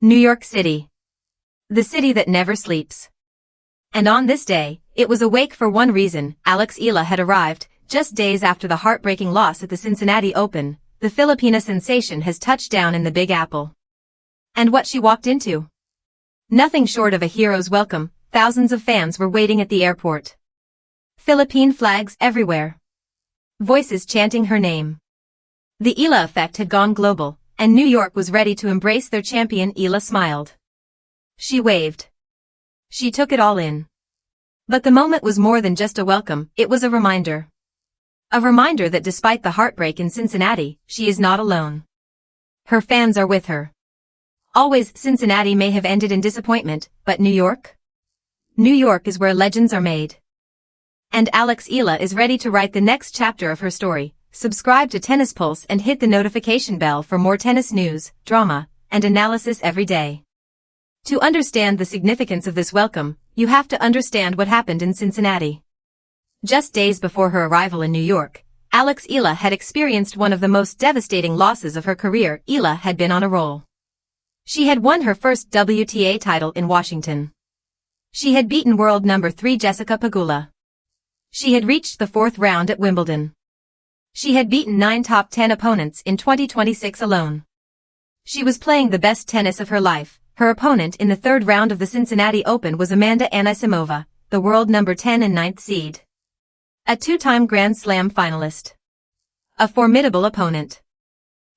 New York City. The city that never sleeps. And on this day, it was awake for one reason. Eala had arrived, just days after the heartbreaking loss at the Cincinnati Open. The Filipina sensation has touched down in the Big Apple. And what she walked into? Nothing short of a hero's welcome. Thousands of fans were waiting at the airport. Philippine flags everywhere. Voices chanting her name. The Eala Effect had gone global, and New York was ready to embrace their champion. Eala smiled. She waved. She took it all in. But the moment was more than just a welcome, it was a reminder. A reminder that despite the heartbreak in Cincinnati, she is not alone. Her fans are with her. Always. Cincinnati may have ended in disappointment, but New York? New York is where legends are made. And Eala is ready to write the next chapter of her story. Subscribe to Tennis Pulse and hit the notification bell for more tennis news, drama, and analysis every day. To understand the significance of this welcome, you have to understand what happened in Cincinnati. Just days before her arrival in New York, Eala had experienced one of the most devastating losses of her career. Eala had been on a roll. She had won her first WTA title in Washington. She had beaten world number 3 Jessica Pegula. She had reached the 4th round at Wimbledon. She had beaten 9 top 10 opponents in 2026 alone. She was playing the best tennis of her life. Her opponent in the 3rd round of the Cincinnati Open was Amanda Anisimova, the world number 10 and 9th seed. A 2-time Grand Slam finalist. A formidable opponent.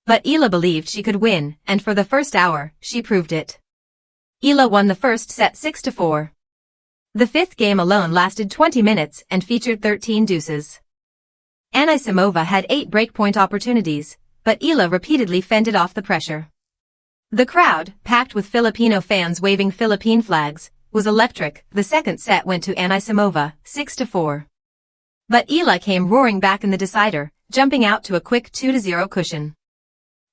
But Eala believed she could win, and for the first hour, she proved it. Eala won the first set 6-4. The 5th game alone lasted 20 minutes and featured 13 deuces. Anisimova had 8 breakpoint opportunities, but Eala repeatedly fended off the pressure. The crowd, packed with Filipino fans waving Philippine flags, was electric. The second set went to Anisimova, 6-4. But Eala came roaring back in the decider, jumping out to a quick 2-0 cushion.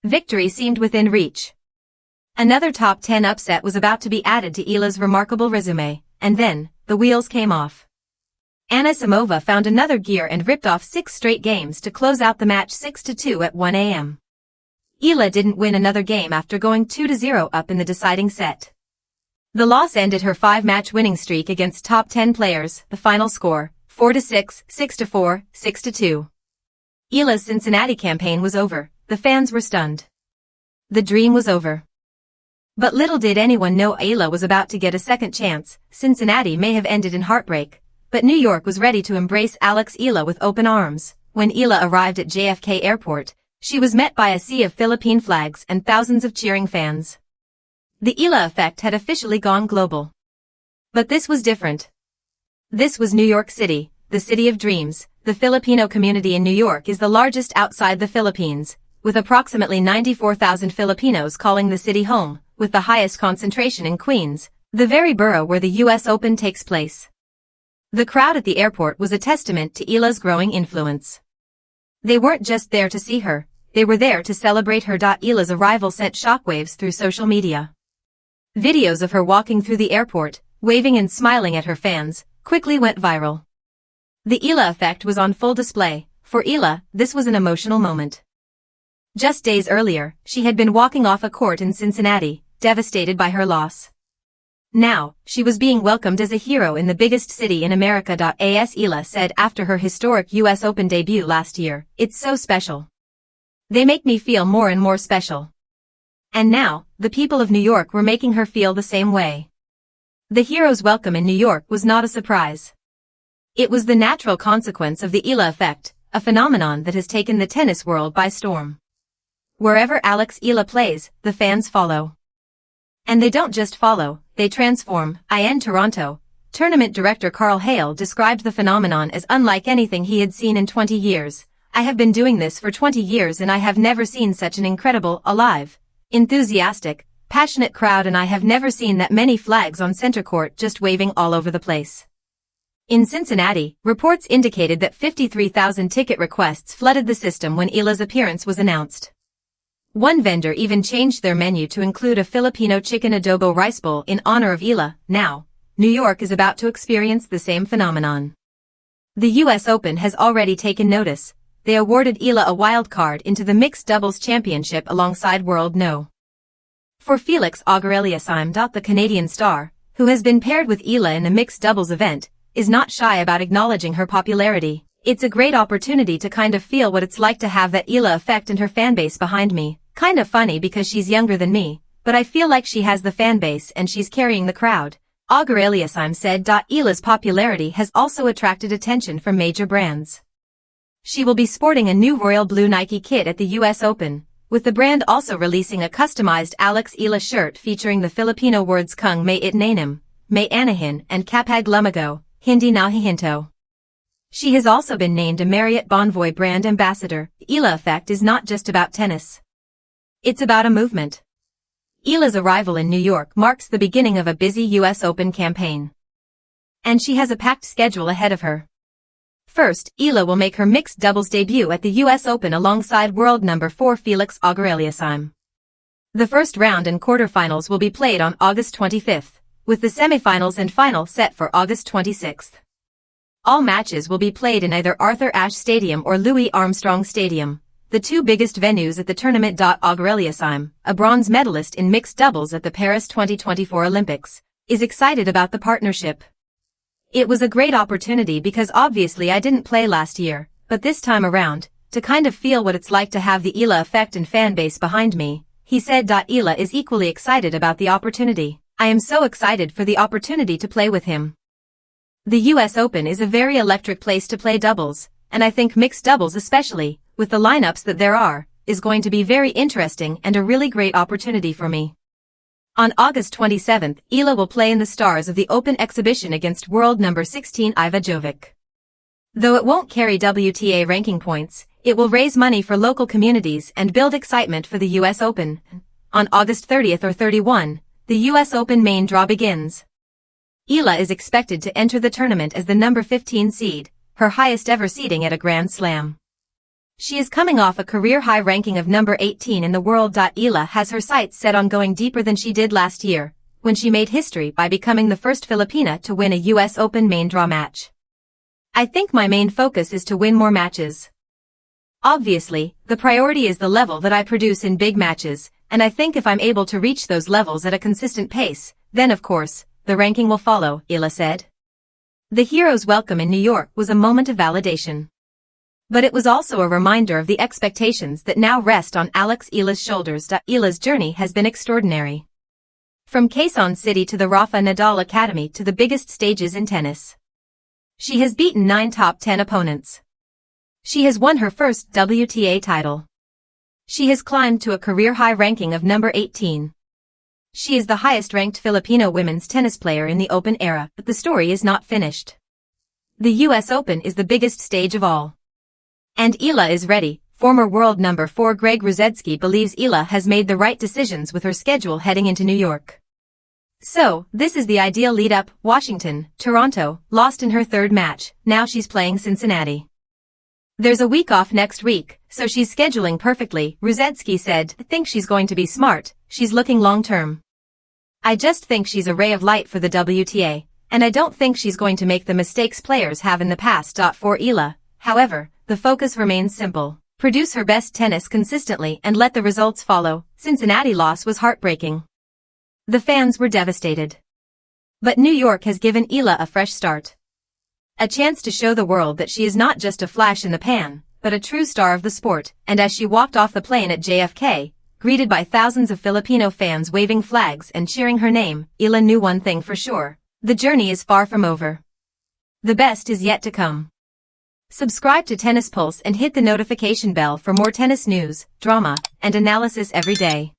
Victory seemed within reach. Another top 10 upset was about to be added to Eala's remarkable resume, and then, the wheels came off. Anisimova found another gear and ripped off 6 straight games to close out the match 6-2 at 1 a.m. Eala didn't win another game after going 2-0 up in the deciding set. The loss ended her 5-match winning streak against top 10 players. The final score, 4-6, 6-4, 6-2. Eala's Cincinnati campaign was over. The fans were stunned. The dream was over. But little did anyone know Eala was about to get a second chance. Cincinnati may have ended in heartbreak, but New York was ready to embrace Eala with open arms. When Eala arrived at JFK Airport, she was met by a sea of Philippine flags and thousands of cheering fans. The Eala Effect had officially gone global. But this was different. This was New York City, the city of dreams. The Filipino community in New York is the largest outside the Philippines, with approximately 94,000 Filipinos calling the city home, with the highest concentration in Queens, the very borough where the U.S. Open takes place. The crowd at the airport was a testament to Eala's growing influence. They weren't just there to see her, they were there to celebrate her. Eala's arrival sent shockwaves through social media. Videos of her walking through the airport, waving and smiling at her fans, quickly went viral. The Eala Effect was on full display. For Eala, this was an emotional moment. Just days earlier, she had been walking off a court in Cincinnati, devastated by her loss. Now, she was being welcomed as a hero in the biggest city in America. As Eala said after her historic U.S. Open debut last year, "It's so special. They make me feel more and more special." And now, the people of New York were making her feel the same way. The hero's welcome in New York was not a surprise. It was the natural consequence of the Eala Effect, a phenomenon that has taken the tennis world by storm. Wherever Eala plays, the fans follow. And they don't just follow, they transform. In Toronto, tournament director Carl Hale described the phenomenon as unlike anything he had seen in 20 years. "I have been doing this for 20 years and I have never seen such an incredible, alive, enthusiastic, passionate crowd, and I have never seen that many flags on center court just waving all over the place." In Cincinnati, reports indicated that 53,000 ticket requests flooded the system when Eala's appearance was announced. One vendor even changed their menu to include a Filipino chicken adobo rice bowl in honor of Eala. Now, New York is about to experience the same phenomenon. The U.S. Open has already taken notice. They awarded Eala a wild card into the mixed doubles championship alongside world No. For Felix Auger-Aliassime. The Canadian star, who has been paired with Eala in the mixed doubles event, is not shy about acknowledging her popularity. It's a great opportunity to kind of feel what it's like to have that Eala effect and her fanbase behind me. Kind of funny because she's younger than me, but I feel like she has the fanbase and she's carrying the crowd. Auger-Aliassime said. Eala's popularity has also attracted attention from major brands. She will be sporting a new royal blue Nike kit at the US Open, with the brand also releasing a customized Alex Eala shirt featuring the Filipino words Kung May Itnanim, May Anahin and Kapag Lumago, Hindi Nahihinto. She has also been named a Marriott Bonvoy brand ambassador. The Eala Effect is not just about tennis. It's about a movement. Eala's arrival in New York marks the beginning of a busy US Open campaign. And she has a packed schedule ahead of her. First, Eala will make her mixed doubles debut at the US Open alongside world number 4 Felix Auger-Aliassime. The first round and quarterfinals will be played on August 25th, with the semifinals and final set for August 26th. All matches will be played in either Arthur Ashe Stadium or Louis Armstrong Stadium, the two biggest venues at the tournament. Auger-Aliassime, a bronze medalist in mixed doubles at the Paris 2024 Olympics, is excited about the partnership. It was a great opportunity because obviously I didn't play last year, but this time around, to kind of feel what it's like to have the Eala effect and fanbase behind me, he said. Eala is equally excited about the opportunity. I am so excited for the opportunity to play with him. The US Open is a very electric place to play doubles, and I think mixed doubles especially, with the lineups that there are, is going to be very interesting and a really great opportunity for me. On August 27th, Eala will play in the Stars of the Open exhibition against world number 16 Iva Jovic. Though it won't carry WTA ranking points, it will raise money for local communities and build excitement for the US Open. On August 30th or 31, the US Open main draw begins. Eala is expected to enter the tournament as the number 15 seed, her highest ever seeding at a Grand Slam. She is coming off a career-high ranking of number 18 in the world. Eala has her sights set on going deeper than she did last year, when she made history by becoming the first Filipina to win a US Open main draw match. I think my main focus is to win more matches. Obviously, the priority is the level that I produce in big matches, and I think if I'm able to reach those levels at a consistent pace, then of course, the ranking will follow, Eala said. The hero's welcome in New York was a moment of validation. But it was also a reminder of the expectations that now rest on Alex Eala's shoulders. Eala's journey has been extraordinary. From Quezon City to the Rafa Nadal Academy to the biggest stages in tennis. She has beaten 9 top 10 opponents. She has won her first WTA title. She has climbed to a career-high ranking of number 18. She is the highest-ranked Filipino women's tennis player in the Open era, but the story is not finished. The US Open is the biggest stage of all. And Eala is ready. Former world number 4 Greg Rusedski believes Eala has made the right decisions with her schedule heading into New York. So, this is the ideal lead-up. Washington, Toronto, lost in her third match, now she's playing Cincinnati. There's a week off next week, so she's scheduling perfectly, Rusedski said. I think she's going to be smart, she's looking long-term. I just think she's a ray of light for the WTA, and I don't think she's going to make the mistakes players have in the past. For Eala, however, the focus remains simple. Produce her best tennis consistently and let the results follow. Cincinnati loss was heartbreaking. The fans were devastated. But New York has given Eala a fresh start. A chance to show the world that she is not just a flash in the pan, but a true star of the sport. And as she walked off the plane at JFK, greeted by thousands of Filipino fans waving flags and cheering her name, Eala knew one thing for sure. The journey is far from over. The best is yet to come. Subscribe to Tennis Pulse and hit the notification bell for more tennis news, drama, and analysis every day.